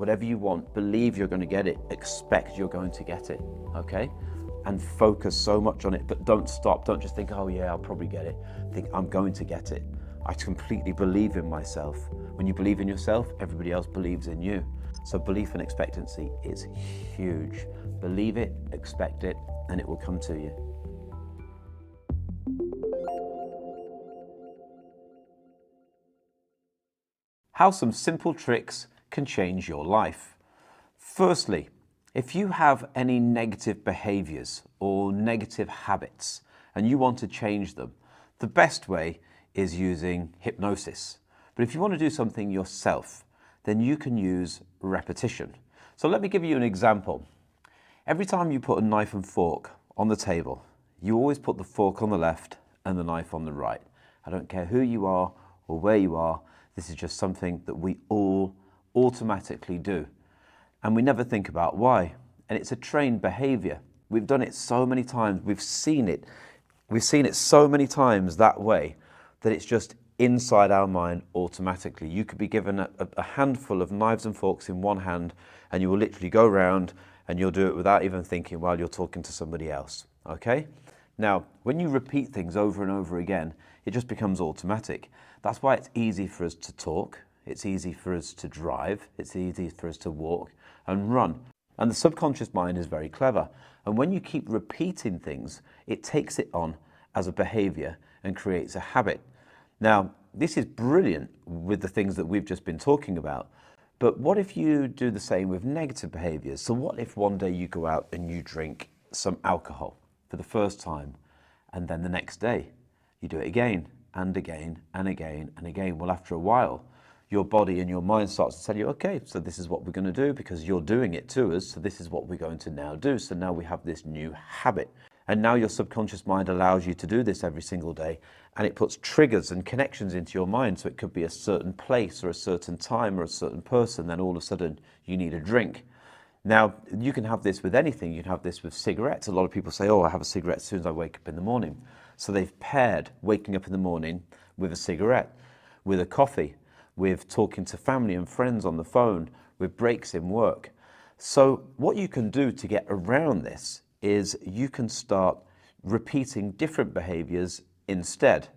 whatever you want, believe you're going to get it, expect you're going to get it, okay? And focus so much on it, but don't stop. Don't just think, oh yeah, I'll probably get it. Think, I'm going to get it. I completely believe in myself. When you believe in yourself, everybody else believes in you. So belief and expectancy is huge. Believe it, expect it, and it will come to you. How some simple tricks can change your life. Firstly, if you have any negative behaviors or negative habits and you want to change them, the best way is using hypnosis. But if you want to do something yourself, then you can use repetition. So let me give you an example. Every time you put a knife and fork on the table, you always put the fork on the left and the knife on the right. I don't care who you are or where you are, this is just something that we all automatically do. And we never think about why. And it's a trained behavior. We've done it so many times. We've seen it so many times that way that it's just inside our mind automatically. You could be given a handful of knives and forks in one hand and you will literally go around and you'll do it without even thinking while you're talking to somebody else, okay? Now, when you repeat things over and over again, it just becomes automatic. That's why it's easy for us to talk. It's easy for us to drive. It's easy for us to walk and run. And the subconscious mind is very clever. And when you keep repeating things, it takes it on as a behavior and creates a habit. Now, this is brilliant with the things that we've just been talking about. But what if you do the same with negative behaviors? So what if one day you go out and you drink some alcohol for the first time, and then the next day you do it again and again and again and again? Well, after a while, your body and your mind starts to tell you, okay, so this is what we're going to do because you're doing it to us, so this is what we're going to now do. So now we have this new habit. And now your subconscious mind allows you to do this every single day, and it puts triggers and connections into your mind. So it could be a certain place or a certain time or a certain person, then all of a sudden you need a drink. Now, you can have this with anything. You can have this with cigarettes. A lot of people say, oh, I have a cigarette as soon as I wake up in the morning. So they've paired waking up in the morning with a cigarette, with a coffee, with talking to family and friends on the phone, with breaks in work. So what you can do to get around this is you can start repeating different behaviors instead.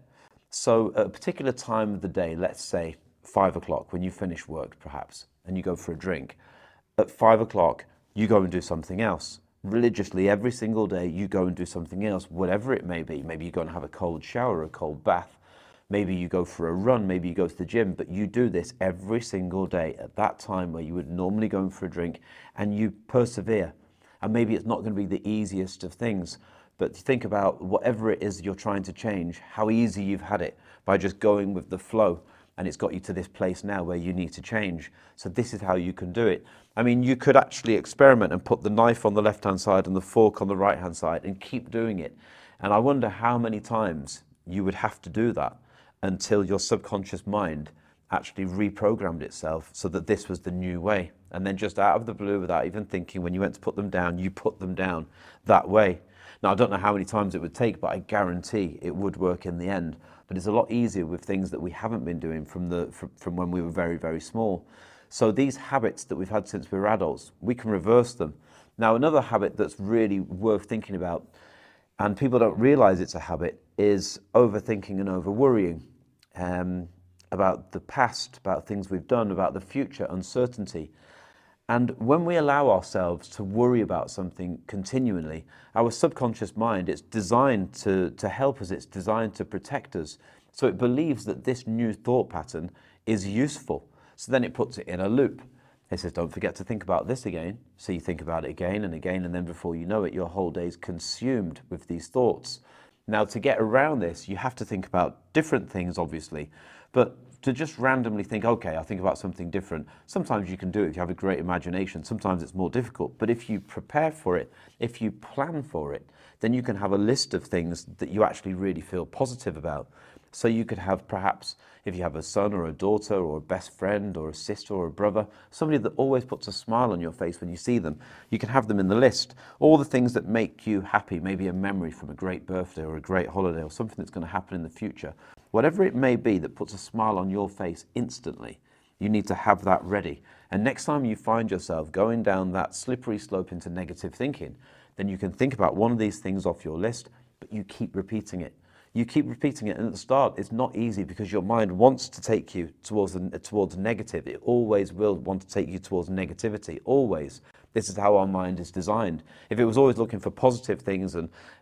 So at a particular time of the day, let's say 5 o'clock, when you finish work perhaps, and you go for a drink, at 5 o'clock, you go and do something else. Religiously, every single day, you go and do something else, whatever it may be. Maybe you go and have a cold shower, a cold bath. Maybe you go for a run, maybe you go to the gym, but you do this every single day at that time where you would normally go in for a drink, and you persevere. And maybe it's not going to be the easiest of things, but think about whatever it is you're trying to change, how easy you've had it by just going with the flow, and it's got you to this place now where you need to change. So this is how you can do it. I mean, you could actually experiment and put the knife on the left-hand side and the fork on the right-hand side and keep doing it. And I wonder how many times you would have to do that until your subconscious mind actually reprogrammed itself so that this was the new way. And then just out of the blue, without even thinking, when you went to put them down, you put them down that way. Now, I don't know how many times it would take, but I guarantee it would work in the end. But it's a lot easier with things that we haven't been doing from when we were very, very small. So these habits that we've had since we were adults, we can reverse them. Now, another habit that's really worth thinking about, and people don't realize it's a habit, is overthinking and over-worrying about the past, about things we've done, about the future, uncertainty. And when we allow ourselves to worry about something continually, our subconscious mind, it's designed to help us, it's designed to protect us. So it believes that this new thought pattern is useful. So then it puts it in a loop. It says, don't forget to think about this again. So you think about it again, and then before you know it, your whole day is consumed with these thoughts. Now, to get around this, you have to think about different things, obviously, but to just randomly think, okay, I'll think about something different. Sometimes you can do it if you have a great imagination. Sometimes it's more difficult. But if you prepare for it, if you plan for it, then you can have a list of things that you actually really feel positive about. So you could have, perhaps, if you have a son or a daughter or a best friend or a sister or a brother, somebody that always puts a smile on your face when you see them, you can have them in the list. All the things that make you happy, maybe a memory from a great birthday or a great holiday or something that's going to happen in the future. Whatever it may be that puts a smile on your face instantly, You need to have that ready. And next time you find yourself going down that slippery slope into negative thinking, then you can think about one of these things off your list, but you keep repeating it. You keep repeating it, and at the start, it's not easy because your mind wants to take you towards negative. It always will want to take you towards negativity, always. This is how our mind is designed. If it was always looking for positive things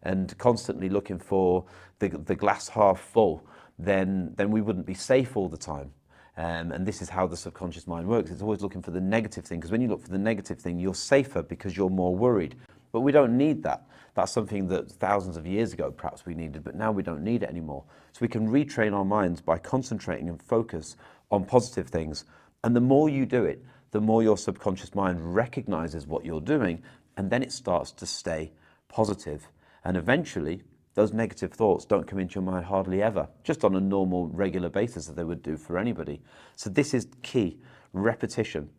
and constantly looking for the glass half full, then we wouldn't be safe all the time. And this is how the subconscious mind works. It's always looking for the negative thing, because when you look for the negative thing, you're safer because you're more worried. But we don't need that. That's something that thousands of years ago perhaps we needed, but now we don't need it anymore. So we can retrain our minds by concentrating and focus on positive things. And the more you do it, the more your subconscious mind recognizes what you're doing, and then it starts to stay positive. And eventually, those negative thoughts don't come into your mind hardly ever, just on a normal, regular basis that they would do for anybody. So this is key, repetition.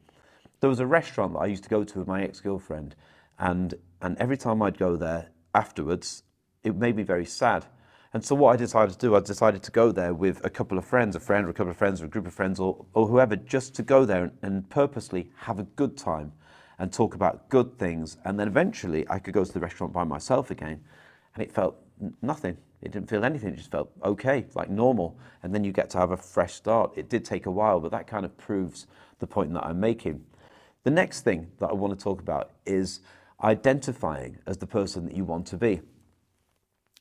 There was a restaurant that I used to go to with my ex-girlfriend, and every time I'd go there afterwards, it made me very sad. And so what I decided to do, I decided to go there with a couple of friends, a friend or a couple of friends or a group of friends or whoever, just to go there and purposely have a good time and talk about good things. And then eventually I could go to the restaurant by myself again, and it felt nothing. It didn't feel anything. It just felt okay, like normal. And then you get to have a fresh start. It did take a while, but that kind of proves the point that I'm making. The next thing that I want to talk about is identifying as the person that you want to be.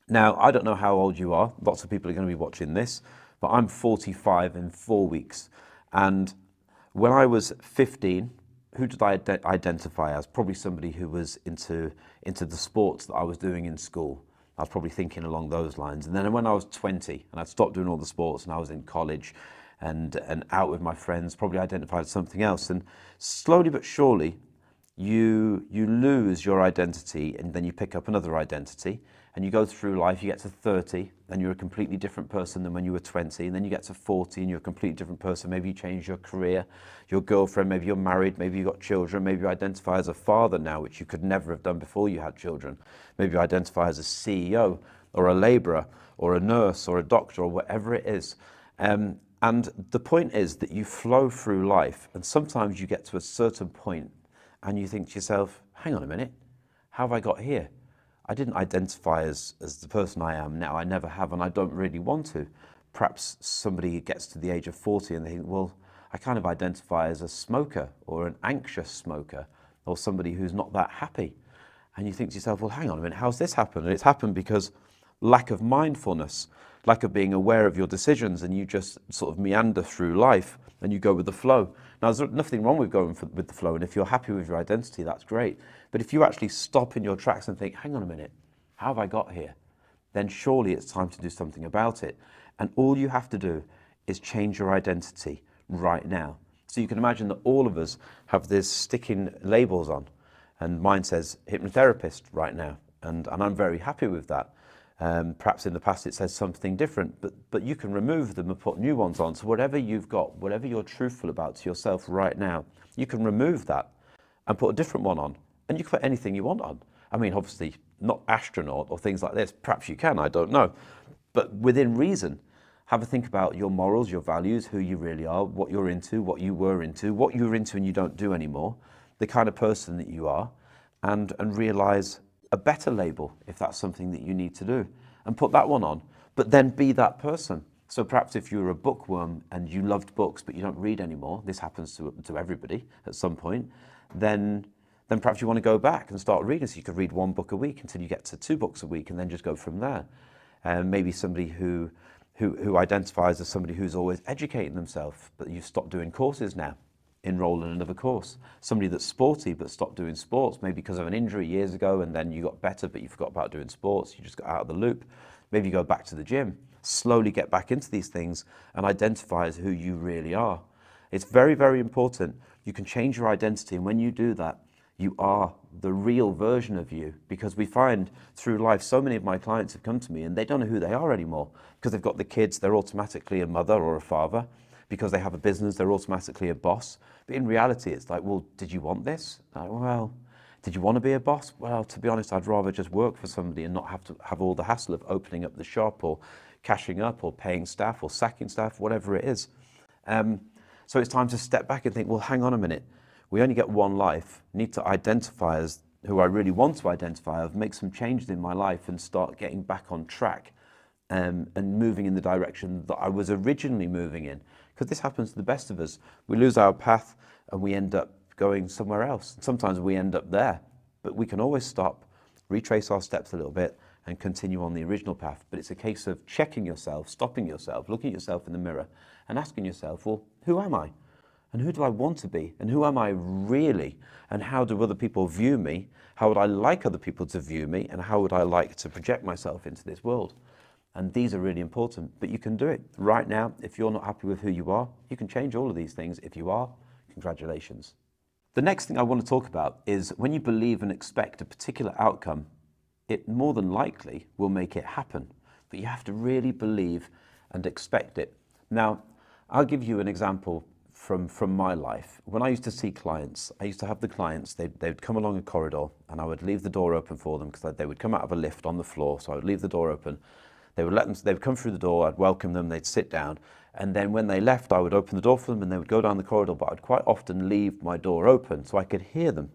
Now, I don't know how old you are. Lots of people are going to be watching this, but I'm 45 in 4 weeks. And when I was 15, who did I identify as? Probably somebody who was into the sports that I was doing in school. I was probably thinking along those lines. And then when I was 20 and I'd stopped doing all the sports and I was in college and out with my friends, probably identified as something else. And slowly but surely, you lose your identity, and then you pick up another identity, and you go through life. You get to 30 and you're a completely different person than when you were 20, and then you get to 40 and you're a completely different person. Maybe you change your career, your girlfriend, maybe you're married, maybe you've got children, maybe you identify as a father now, which you could never have done before you had children. Maybe you identify as a CEO or a labourer or a nurse or a doctor or whatever it is. And the point is that you flow through life, and sometimes you get to a certain point and you think to yourself, hang on a minute, how have I got here? I didn't identify as the person I am now. I never have, and I don't really want to. Perhaps somebody gets to the age of 40 and they think, well, I kind of identify as a smoker or an anxious smoker or somebody who's not that happy. And you think to yourself, well, hang on a minute, how's this happened? And it's happened because lack of mindfulness, lack of being aware of your decisions, and you just sort of meander through life and you go with the flow. Now, there's nothing wrong with going with the flow, and if you're happy with your identity, that's great. But if you actually stop in your tracks and think, hang on a minute, how have I got here? Then surely it's time to do something about it. And all you have to do is change your identity right now. So you can imagine that all of us have this sticking labels on, and mine says hypnotherapist right now, and I'm very happy with that. Perhaps in the past it says something different, but you can remove them and put new ones on. So whatever you've got, whatever you're truthful about to yourself right now, you can remove that and put a different one on. And you can put anything you want on. I mean, obviously, not astronaut or things like this. Perhaps you can, I don't know. But within reason, have a think about your morals, your values, who you really are, what you're into, what you were into, what you were into and you don't do anymore, the kind of person that you are, and realize a better label if that's something that you need to do, and put that one on, but then be that person. So perhaps if you're a bookworm and you loved books but you don't read anymore, this happens to everybody at some point, then perhaps you want to go back and start reading. So you could read 1 book a week until you get to 2 books a week, and then just go from there. And maybe somebody who identifies as somebody who's always educating themselves, but you've stopped doing courses now, enroll in another course. Somebody that's sporty but stopped doing sports, maybe because of an injury years ago, and then you got better but you forgot about doing sports, you just got out of the loop. Maybe you go back to the gym, slowly get back into these things and identify as who you really are. It's very, very important. You can change your identity, and when you do that, you are the real version of you, because we find through life, so many of my clients have come to me and they don't know who they are anymore, because they've got the kids, they're automatically a mother or a father. Because they have a business, they're automatically a boss. But in reality, it's like, well, did you want this? Like, well, did you want to be a boss? Well, to be honest, I'd rather just work for somebody and not have to have all the hassle of opening up the shop or cashing up or paying staff or sacking staff, whatever it is. So So it's time to step back and think, well, hang on a minute. We only get one life. I need to identify as who I really want to identify as, make some changes in my life and start getting back on track and moving in the direction that I was originally moving in. Because this happens to the best of us. We lose our path and we end up going somewhere else. Sometimes we end up there, but we can always stop, retrace our steps a little bit and continue on the original path. But it's a case of checking yourself, stopping yourself, looking at yourself in the mirror and asking yourself, well, who am I? And who do I want to be? And who am I really? And how do other people view me? How would I like other people to view me? And how would I like to project myself into this world? And these are really important, but you can do it right now. If you're not happy with who you are, you can change all of these things. If you are, congratulations. The next thing I want to talk about is when you believe and expect a particular outcome, it more than likely will make it happen, but you have to really believe and expect it. Now, I'll give you an example from my life. When I used to see clients, I used to have the clients, they'd come along a corridor and I would leave the door open for them because they would come out of a lift on the floor, so I would leave the door open. They would come through the door, I'd welcome them, they'd sit down, and then when they left, I would open the door for them and they would go down the corridor, but I'd quite often leave my door open so I could hear them.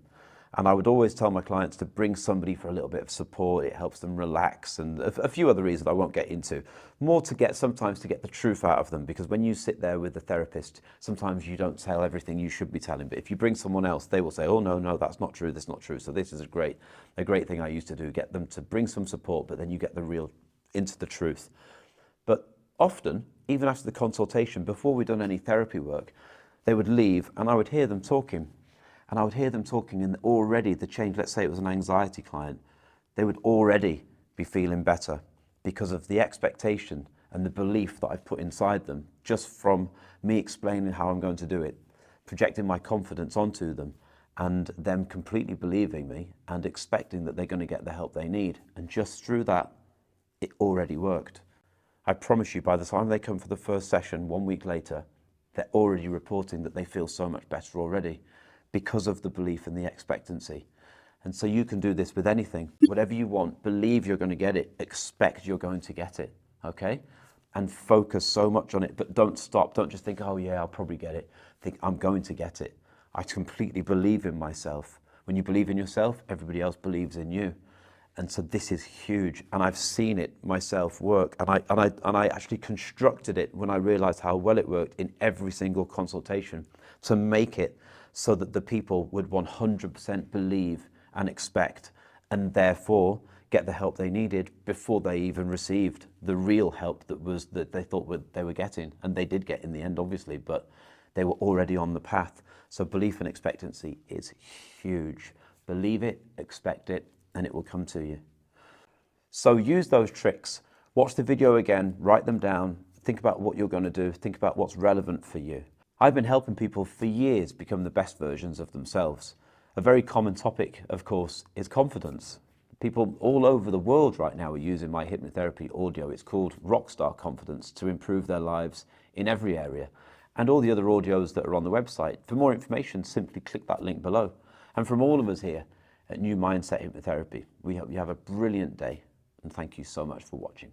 And I would always tell my clients to bring somebody for a little bit of support. It helps them relax, and a few other reasons I won't get into. More sometimes to get the truth out of them, because when you sit there with the therapist, sometimes you don't tell everything you should be telling. But if you bring someone else, they will say, oh, no, that's not true, that's not true. So this is a great thing I used to do, get them to bring some support, but then you get the real into the truth. But often, even after the consultation, before we'd done any therapy work, they would leave and I would hear them talking. And I would hear them talking and already the change, let's say it was an anxiety client, they would already be feeling better because of the expectation and the belief that I've put inside them just from me explaining how I'm going to do it, projecting my confidence onto them and them completely believing me and expecting that they're going to get the help they need. And just through that, it already worked. I promise you, by the time they come for the first session 1 week later, they're already reporting that they feel so much better already because of the belief and the expectancy. And so you can do this with anything. Whatever you want, believe you're going to get it, expect you're going to get it, okay? And focus so much on it, but don't stop. Don't just think, oh yeah, I'll probably get it. Think, I'm going to get it. I completely believe in myself. When you believe in yourself, everybody else believes in you. And so this is huge, and I've seen it myself work, and I actually constructed it when I realized how well it worked in every single consultation to make it so that the people would 100% believe and expect, and therefore get the help they needed before they even received the real help that they thought they were getting, and they did get in the end, obviously, but they were already on the path. So belief and expectancy is huge. Believe it, expect it, and it will come to you. So use those tricks. Watch the video again, write them down, think about what you're going to do, think about what's relevant for you. I've been helping people for years become the best versions of themselves. A very common topic, of course, is confidence. People all over the world right now are using my hypnotherapy audio. It's called Rockstar Confidence, to improve their lives in every area. And all the other audios that are on the website. For more information, simply click that link below. And from all of us here at New Mindset Hypnotherapy, we hope you have a brilliant day, and thank you so much for watching.